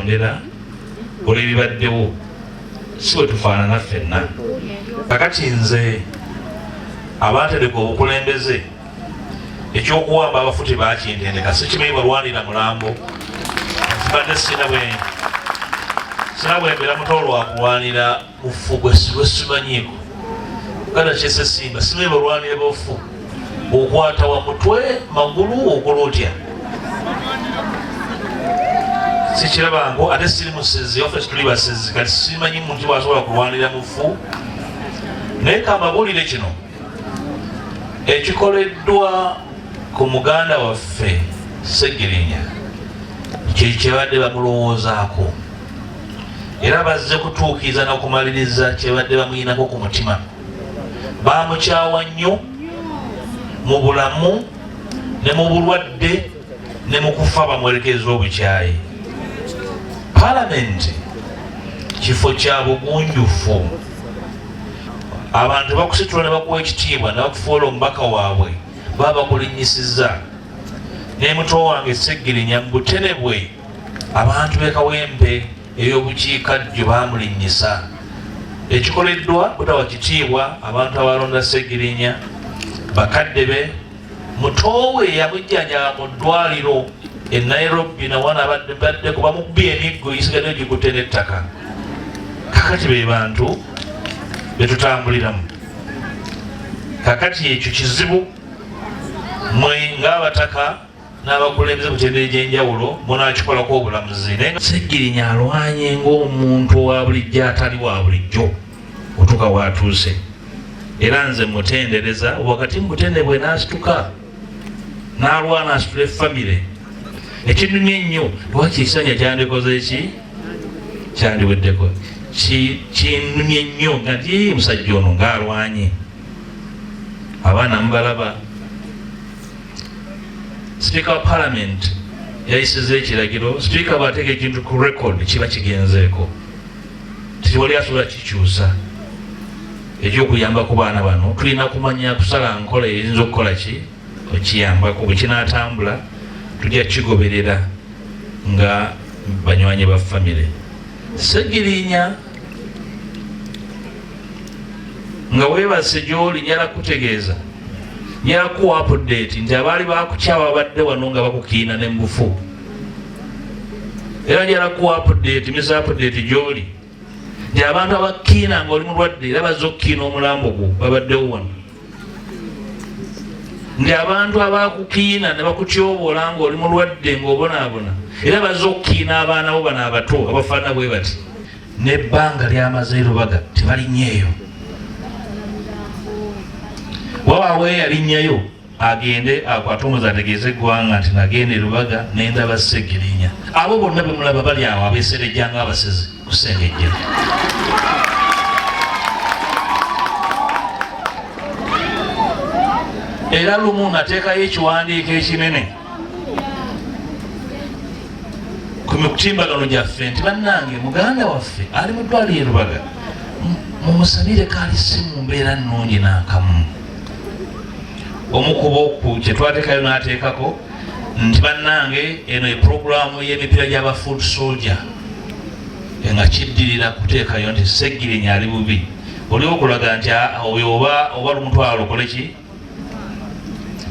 kwetondera olw'ebibaddewo si bwe tufaanana ffenna. Kakati nze abatereka obukulembeze ekyokuwamba abafu tebakintendeka sikimanyi balwanira mulambo badde sina bwembera muto lwakulwanira mufu gwe simanyiiko gana kyese simba simanyi balwanira bafu okwata wa mutwe magulu okola otya sikirabango ate siri musezi ofesi tuli basezi kati simanyi muntu bwasobola kulwanira mufu naye kamabulire kino ekikoleddwa ku muganda waffe Seggirinya kyekibadde bamulowoozaako era bazze kutuukiriza n'okumaliriza kyebadde bamuyinako ku mutima. Bamukyawa nnyo mu bulamu ne mu bulwadde ne mu kufa bamwerekeza obukyayi. Palamenti kifo kya bugunjufu. Abantu bakusitula ne bakuwa ekitiibwa ne bakufuula omubaka waabwe baba bakulinnyisizza. Ne muto wange Seggirinya mu butene bwe abantu b'ekawempe ey'obukiikaddyo baamulinnyisa. Ekikoleddwa butawa kitiibwa abantu abalonda Seggirinya bakadde be. Muto we yamujjanjaba mu ddwaliro e Nairobi nawana badde kuba mukubbi emiggo isigadde gikutte n'ettaka. Kakati be bantu be tutambuliramu. Kakati ekyo kizibu mwe ng'abataka n'abakulembeze ku mitendera egy'enjawulo munaakikolako obulamuzi. Naye Seggirinya alwanye ng'omuntu owa bulijjo atali wa bulijjo otuuka waatuuse. Era nze mutendereza wakati mutende bwe n'asituka n'alwana asitula effamire. Ekinnumya ennyo lwaki ekisanja kyandikoze ki kyandiweddeko kinnumya ennyo nga nti musajja ono ng'alwanye. Abaana mubalaba. Speaker wa Parliament yayisiza ekiragiro. Speaker bw'ateeka ekintu ku record kiba kigenzeeko. Tiwali asobola kikyusa. Ekyokuyamba ku baana bano tulina kumanya kusala nkola eyinza okukola ki okiyambako. Bwe kinaatambula tujja kigoberera nga banywanyi ba famire. Seggirinya nga weebase gy'oli njala kutegeeza njala kuwa update nti abaali bakukyawa babadde wano nga bakukiina ne mbufu. Era njala kuwa update misa update gy'oli nti abantu abakiina nga oli mulwadde era bazze okukiina omulambo gwo babaddewo wano. Nti abantu abakukiina ne bakutyoboola nga oli mulwadde ng'obonaabona era bazze okukiina abaana bo bano abato abafaana bwe bati. N'ebbanga lyamaze e Lubaga tebalinnyeeyo. Wabaawo eyalinnyayo agende akwate omuze ategeeze eggwanga nti nagenda e Lubaga n'endaba Seggirinya. Abo bonna be mulaba bali awo abeeserejja ng'abasezi ku Ssengejja. Era lumu nateekayo ekiwandiiko ekinene ku mitimbagano gyaffe nti bannange muganda waffe ali mu ddwaliro e Lubaga mumusabire kaali si mu mbeera nnungi n'akamu. Omukubo ku kye twateekayo n'ateekako nti bannange eno epulogulaamu y'emipiira gy'aba foot soldier nga kiddirira kuteekayo nti Seggirinya ali bubi. Oliwo okulaga nti oyo oba lumutwalo okole ki?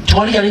Tewali